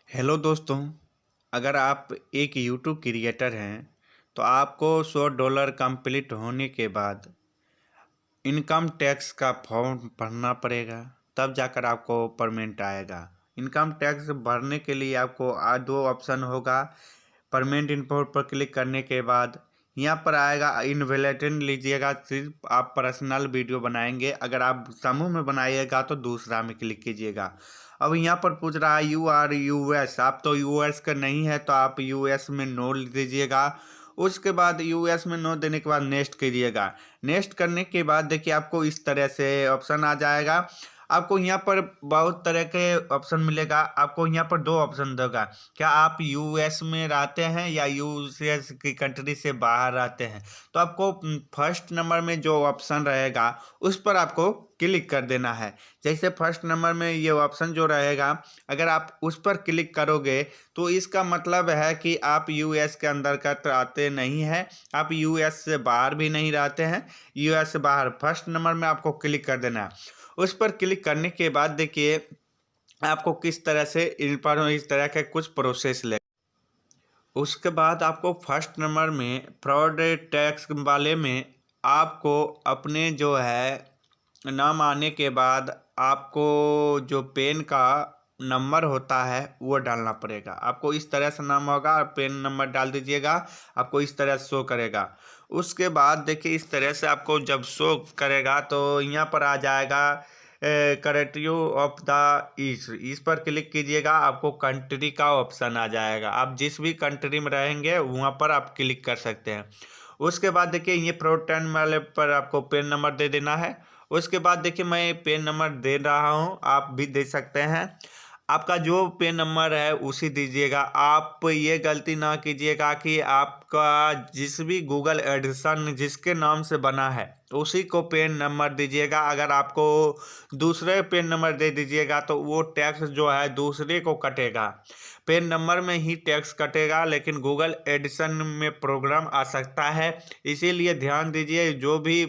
Hello दोस्तों। अगर आप एक यूट्यूब क्रिएटर हैं तो आपको $100 कंप्लीट होने के बाद इनकम टैक्स का फॉर्म भरना पड़ेगा। तब जाकर आपको पेमेंट आएगा। इनकम टैक्स भरने के लिए आपको दो ऑप्शन होगा। पेमेंट इन्फो पर क्लिक करने के बाद यहाँ पर आएगा इनवेलेटन लीजिएगा। सिर्फ आप पर्सनल वीडियो बनाएंगे। अगर आप समूह में बनाइएगा तो दूसरा में क्लिक कीजिएगा। अब यहाँ पर पूछ रहा है यू आर यूएस। आप तो यूएस का नहीं है तो आप यूएस में नो दीजिएगा। उसके बाद यूएस में नो देने के बाद नेक्स्ट कीजिएगा। नेक्स्ट करने के बाद देखिए आपको इस तरह से ऑप्शन आ जाएगा। आपको यहाँ पर बहुत तरह के ऑप्शन मिलेगा। आपको यहाँ पर दो ऑप्शन देगा। क्या आप यूएस में रहते हैं या यूएस की कंट्री से बाहर रहते हैं। तो आपको फर्स्ट नंबर में जो ऑप्शन रहेगा उस पर आपको क्लिक कर देना है। जैसे फर्स्ट नंबर में ये ऑप्शन जो रहेगा, अगर आप उस पर क्लिक करोगे तो इसका मतलब है कि आप यूएस के अंदर का आते नहीं हैं। आप यूएस से बाहर भी नहीं रहते हैं। यूएस से बाहर फर्स्ट नंबर में आपको क्लिक कर देना है। उस पर क्लिक करने के बाद देखिए आपको किस तरह से इन पर इस तरह के कुछ प्रोसेस ले। उसके बाद आपको फर्स्ट नंबर में फ्रॉड टैक्स वाले में आपको अपने जो है नाम आने के बाद आपको जो पेन का नंबर होता है वो डालना पड़ेगा। आपको इस तरह से नाम होगा, पेन नंबर डाल दीजिएगा। आपको इस तरह से शो करेगा। उसके बाद देखिए इस तरह से आपको जब शो करेगा तो यहाँ पर आ जाएगा करेक्टिव ऑफ द इस पर क्लिक कीजिएगा। आपको कंट्री का ऑप्शन आ जाएगा। आप जिस भी कंट्री में रहेंगे वहाँ पर आप क्लिक कर सकते हैं। उसके बाद देखिए ये फ्रॉड टर्न वाले पर आपको पेन नंबर दे देना है। उसके बाद देखिए मैं पेन नंबर दे रहा हूँ, आप भी दे सकते हैं। आपका जो पेन नंबर है उसी दीजिएगा। आप ये गलती ना कीजिएगा कि आपका जिस भी गूगल एडिशन जिसके नाम से बना है उसी को पेन नंबर दीजिएगा। अगर आपको दूसरे पेन नंबर दे दीजिएगा तो वो टैक्स जो है दूसरे को कटेगा। पेन नंबर में ही टैक्स कटेगा, लेकिन गूगल एडिशन में प्रोग्राम आ सकता है। इसीलिए ध्यान दीजिए, जो भी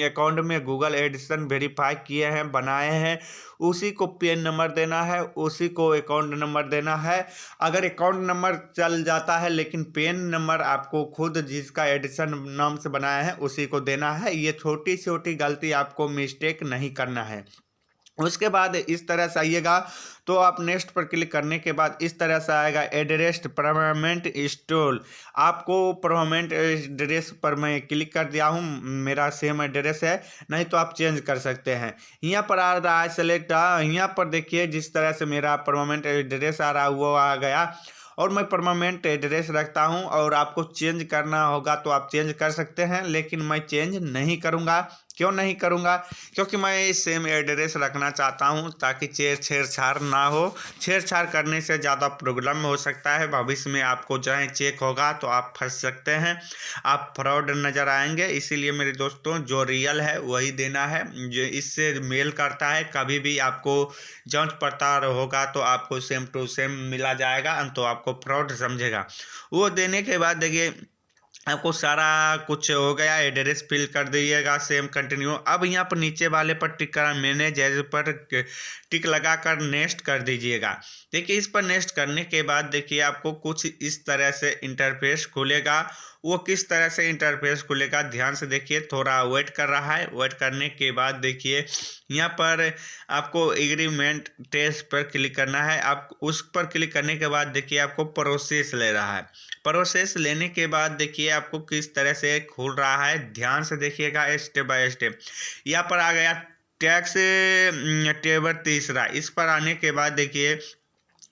अकाउंट में गूगल एडिशन वेरीफाई किए हैं बनाए हैं उसी को पेन नंबर देना है, उसी को अकाउंट नंबर देना है। अगर अकाउंट नंबर चल जाता है लेकिन पेन नंबर आपको खुद जिसका एडिशन नाम से बनाया है उसी को देना है। ये छोटी छोटी गलती आपको मिस्टेक नहीं करना है। उसके बाद इस तरह से आइएगा तो आप नेक्स्ट पर क्लिक करने के बाद इस तरह से आएगा एड्रेस परमानेंट इंस्टॉल। आपको परमानेंट एड्रेस पर मैं क्लिक कर दिया हूँ, मेरा सेम एड्रेस है। नहीं तो आप चेंज कर सकते हैं। यहाँ पर आ रहा है सेलेक्ट। यहाँ पर देखिए जिस तरह से मेरा परमानेंट एड्रेस आ रहा है वो आ गया और मैं परमानेंट एड्रेस रखता हूं। और आपको चेंज करना होगा तो आप चेंज कर सकते हैं, लेकिन मैं चेंज नहीं करूंगा। क्यों नहीं करूंगा? क्योंकि मैं सेम एड्रेस रखना चाहता हूं ताकि छेड़छाड़ ना हो। छेड़छाड़ करने से ज़्यादा प्रॉब्लम हो सकता है। भविष्य में आपको चाहे चेक होगा तो आप फंस सकते हैं, आप फ्रॉड नज़र आएंगे। इसीलिए मेरे दोस्तों जो रियल है वही देना है। जो इससे मेल करता है कभी भी आपको जांच पड़ताल होगा तो आपको सेम टू सेम मिला जाएगा, तो आपको फ्रॉड समझेगा। वो देने के बाद देखिए आपको सारा कुछ हो गया। एड्रेस फिल कर दीजिएगा, सेम कंटिन्यू। अब यहाँ पर नीचे वाले पर टिक करा, मैनेज एज पर टिक लगा कर नेक्स्ट कर दीजिएगा। देखिए इस पर नेक्स्ट करने के बाद देखिए आपको कुछ इस तरह से इंटरफेस खुलेगा। वो किस तरह से इंटरफेस खुलेगा ध्यान से देखिए, थोड़ा वेट कर रहा है। वेट करने के बाद देखिए यहाँ पर आपको एग्रीमेंट टेस्ट पर क्लिक करना है। आप उस पर क्लिक करने के बाद देखिए आपको प्रोसेस ले रहा है। प्रोसेस लेने के बाद देखिए आपको किस तरह से खुल रहा है, ध्यान से देखिएगा स्टेप बाय स्टेप। यहाँ पर आ गया टैक्स टेबल तीसरा। इस पर आने के बाद देखिए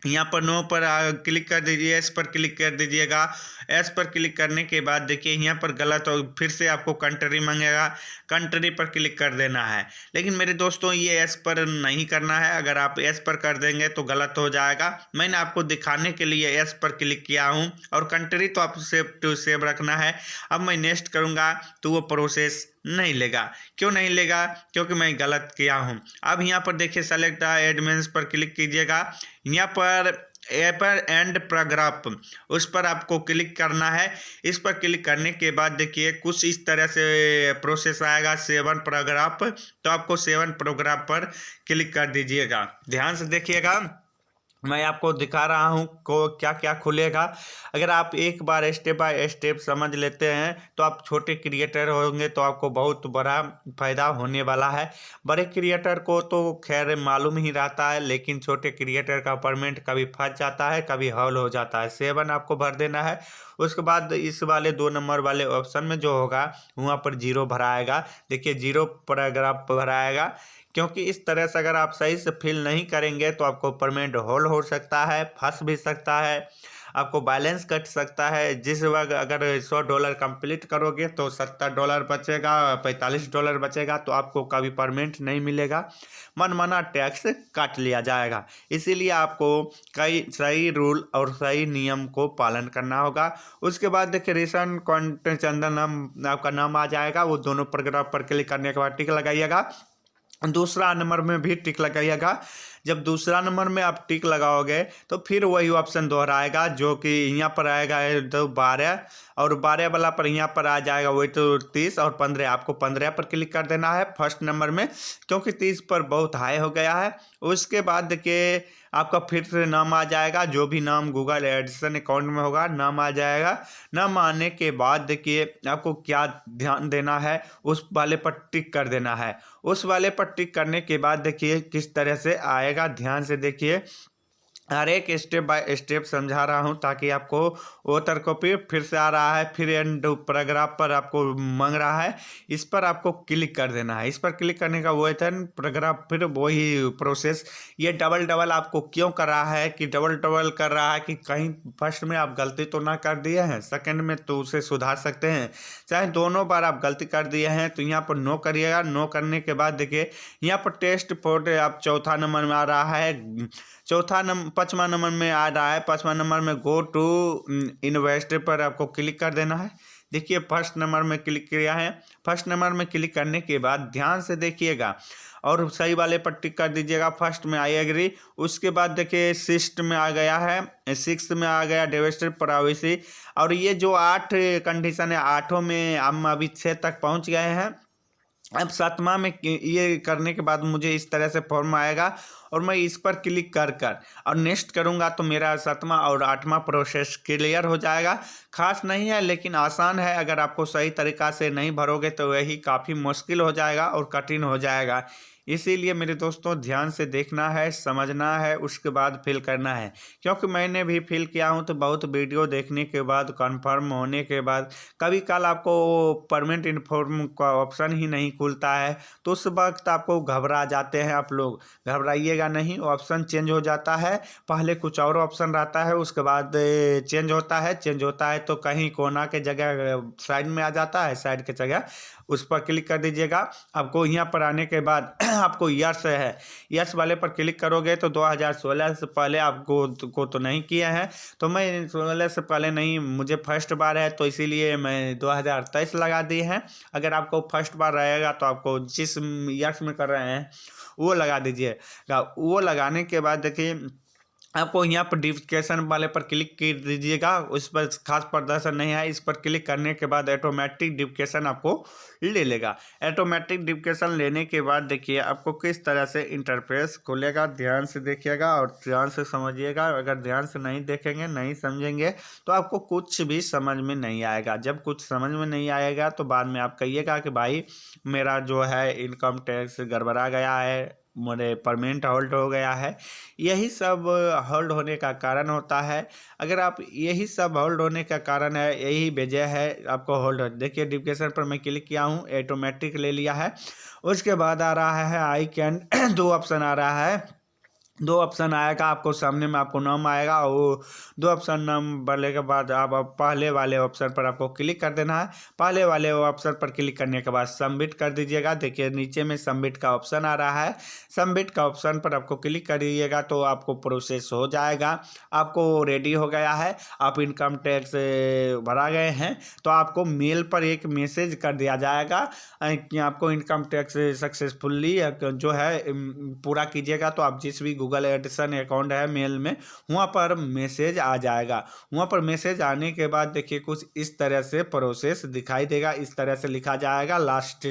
यहाँ पर नो पर क्लिक कर दीजिए, एस पर क्लिक कर दीजिएगा। एस पर क्लिक करने के बाद देखिए यहाँ पर गलत हो, फिर से आपको कंट्री मांगेगा, कंट्री पर क्लिक कर देना है। लेकिन मेरे दोस्तों ये एस पर नहीं करना है। अगर आप एस पर कर देंगे तो गलत हो जाएगा। मैंने आपको दिखाने के लिए एस पर क्लिक किया हूँ। और कंट्री तो आप सेव टू सेव रखना है। अब मैं नेक्स्ट करूँगा तो वो प्रोसेस नहीं लेगा। क्यों नहीं लेगा? क्योंकि मैं गलत किया हूँ। अब यहाँ पर देखिए सेलेक्ट एडमिन्स पर क्लिक कीजिएगा। यहाँ पर एपर एंड पैराग्राफ उस पर आपको क्लिक करना है। इस पर क्लिक करने के बाद देखिए कुछ इस तरह से प्रोसेस आएगा, 7 पैराग्राफ। तो आपको 7 पैराग्राफ पर क्लिक कर दीजिएगा। ध्यान से देखिएगा। मैं आपको दिखा रहा हूँ को क्या क्या खुलेगा। अगर आप एक बार स्टेप बाय स्टेप समझ लेते हैं तो आप छोटे क्रिएटर होंगे तो आपको बहुत बड़ा फायदा होने वाला है। बड़े क्रिएटर को तो खैर मालूम ही रहता है, लेकिन छोटे क्रिएटर का पेमेंट कभी फंस जाता है, कभी हॉल हो जाता है। 7 आपको भर देना है। उसके बाद इस वाले 2 नंबर वाले ऑप्शन में जो होगा वहाँ पर 0 भराएगा। देखिए 0 पर अगर आप भराएगा, क्योंकि इस तरह से अगर आप सही से फिल नहीं करेंगे तो आपको पेमेंट होल्ड हो सकता है, फंस भी सकता है, आपको बैलेंस कट सकता है। जिस वक्त अगर $100 कंप्लीट करोगे तो $70 बचेगा, $45 बचेगा, तो आपको कभी पेमेंट नहीं मिलेगा, मनमाना टैक्स काट लिया जाएगा। इसीलिए आपको कई सही रूल और सही नियम को पालन करना होगा। उसके बाद देखिए रिसेंट कॉन्टेंट चंदन नाम आपका नाम आ जाएगा, वो दोनों पैराग्राफ पर क्लिक करने के बाद टिक लगाइएगा। दूसरा नंबर में भी टिक लगाइएगा। जब दूसरा नंबर में आप टिक लगाओगे तो फिर वही ऑप्शन दोहराएगा, जो कि यहाँ पर आएगा तो 12, और 12 वाला पर यहाँ पर आ जाएगा वही तो 30 और 15। आपको 15 पर क्लिक कर देना है फर्स्ट नंबर में, क्योंकि 30 पर बहुत हाई हो गया है। उसके बाद देखिए आपका फिर से नाम आ जाएगा, जो भी नाम गूगल एडसन अकाउंट में होगा नाम आ जाएगा। नाम आने के बाद देखिए आपको क्या ध्यान देना है, उस वाले पर टिक कर देना है। उस वाले पर टिक करने के बाद देखिए किस तरह से आएगा, ध्यान से देखिए। हर एक स्टेप बाय स्टेप समझा रहा हूँ ताकि आपको वो तरकॉपी फिर से आ रहा है, फिर एंड पैराग्राफ पर आपको मांग रहा है, इस पर आपको क्लिक कर देना है। इस पर क्लिक करने का वो था पैराग्राफ, फिर वही प्रोसेस। ये डबल डबल आपको क्यों कर रहा है कि डबल डबल कर रहा है कि कहीं फर्स्ट में आप गलती तो ना कर दिए हैं, सेकंड में तो उसे सुधार सकते हैं। चाहे दोनों बार आप गलती कर दिए हैं तो यहाँ पर नो करिएगा। नो करने के बाद देखिए यहाँ पर टेस्ट फोर्ट आप चौथा नंबर में आ रहा है, 5वां नंबर में आ रहा है। 5वां नंबर में गो टू इन्वेस्ट पर आपको क्लिक कर देना है। देखिए फर्स्ट नंबर में क्लिक किया है। फर्स्ट नंबर में क्लिक करने के बाद ध्यान से देखिएगा और सही वाले पर टिक कर दीजिएगा। फर्स्ट में आई एग्री। उसके बाद देखिए सिक्स्थ में आ गया है, 6 में आ गया डिवेस्टर प्राइवेसी। और ये जो 8 कंडीशन है, 8 में हम अभी 6 तक पहुंच गए हैं। अब 7वां में ये करने के बाद मुझे इस तरह से फॉर्म आएगा और मैं इस पर क्लिक कर और नेक्स्ट करूंगा तो मेरा 7वां और 8वां प्रोसेस क्लियर हो जाएगा। खास नहीं है लेकिन आसान है। अगर आपको सही तरीक़ा से नहीं भरोगे तो यही काफ़ी मुश्किल हो जाएगा और कठिन हो जाएगा। इसीलिए मेरे दोस्तों ध्यान से देखना है, समझना है, उसके बाद फिल करना है। क्योंकि मैंने भी फिल किया हूँ तो बहुत वीडियो देखने के बाद, कंफर्म होने के बाद कभी कल आपको परमानेंट इन्फॉर्म का ऑप्शन ही नहीं खुलता है, तो उस वक्त आपको घबरा जाते हैं आप लोग। घबराइएगा नहीं, ऑप्शन चेंज हो जाता है। पहले कुछ और ऑप्शन रहता है, उसके बाद चेंज होता है तो कहीं कोना के जगह साइड में आ जाता है, साइड के जगह उस पर क्लिक कर दीजिएगा। आपको यहाँ पर आने के बाद आपको यस वाले पर क्लिक करोगे तो 2016 से पहले आपको तो नहीं किए हैं, तो मैं 16 से पहले नहीं, मुझे फर्स्ट बार है तो इसीलिए मैं 2023 लगा दिए हैं। अगर आपको फर्स्ट बार रहेगा तो आपको जिस यस में कर रहे हैं वो लगा दीजिएगा। वो लगाने के बाद देखिए आपको यहाँ पर डिफिकेशन वाले पर क्लिक कर दीजिएगा। उस पर खास प्रदर्शन नहीं है। इस पर क्लिक करने के बाद ऑटोमेटिक डिफिकेशन आपको ले लेगा। ऑटोमेटिक डिफिकेशन लेने के बाद देखिए आपको किस तरह से इंटरफेस खुलेगा। ध्यान से देखिएगा और ध्यान से समझिएगा। अगर ध्यान से नहीं देखेंगे, नहीं समझेंगे तो आपको कुछ भी समझ में नहीं आएगा। जब कुछ समझ में नहीं आएगा तो बाद में आप कहिएगा कि भाई मेरा जो है इनकम टैक्स गड़बड़ा गया है, मेरे परमानेंट होल्ड हो गया है। यही सब होल्ड होने का कारण होता है। अगर आप यही सब होल्ड होने का कारण है, यही वजह है आपको होल्ड हो। देखिए डिफिकेशन पर मैं क्लिक किया हूँ, ऑटोमेटिक ले लिया है। उसके बाद आ रहा है आई कैन 2 ऑप्शन आ रहा है। 2 ऑप्शन आएगा आपको सामने में, आपको नाम आएगा। वो 2 ऑप्शन नाम भरने के बाद आप पहले वाले ऑप्शन पर आपको क्लिक कर देना है। पहले वाले ऑप्शन पर क्लिक करने के बाद सबमिट कर दीजिएगा। देखिए नीचे में सबमिट का ऑप्शन आ रहा है। सबमिट का ऑप्शन पर आपको क्लिक करिएगा तो आपको प्रोसेस हो जाएगा। आपको रेडी हो गया है, आप इनकम टैक्स भरा गए हैं तो आपको मेल पर एक मैसेज कर दिया जाएगा कि आपको इनकम टैक्स सक्सेसफुली जो है पूरा कीजिएगा। तो आप जिस भी गूगल एडसन अकाउंट है मेल में, वहाँ पर मैसेज आ जाएगा। वहाँ पर मैसेज आने के बाद देखिए कुछ इस तरह से प्रोसेस दिखाई देगा। इस तरह से लिखा जाएगा लास्ट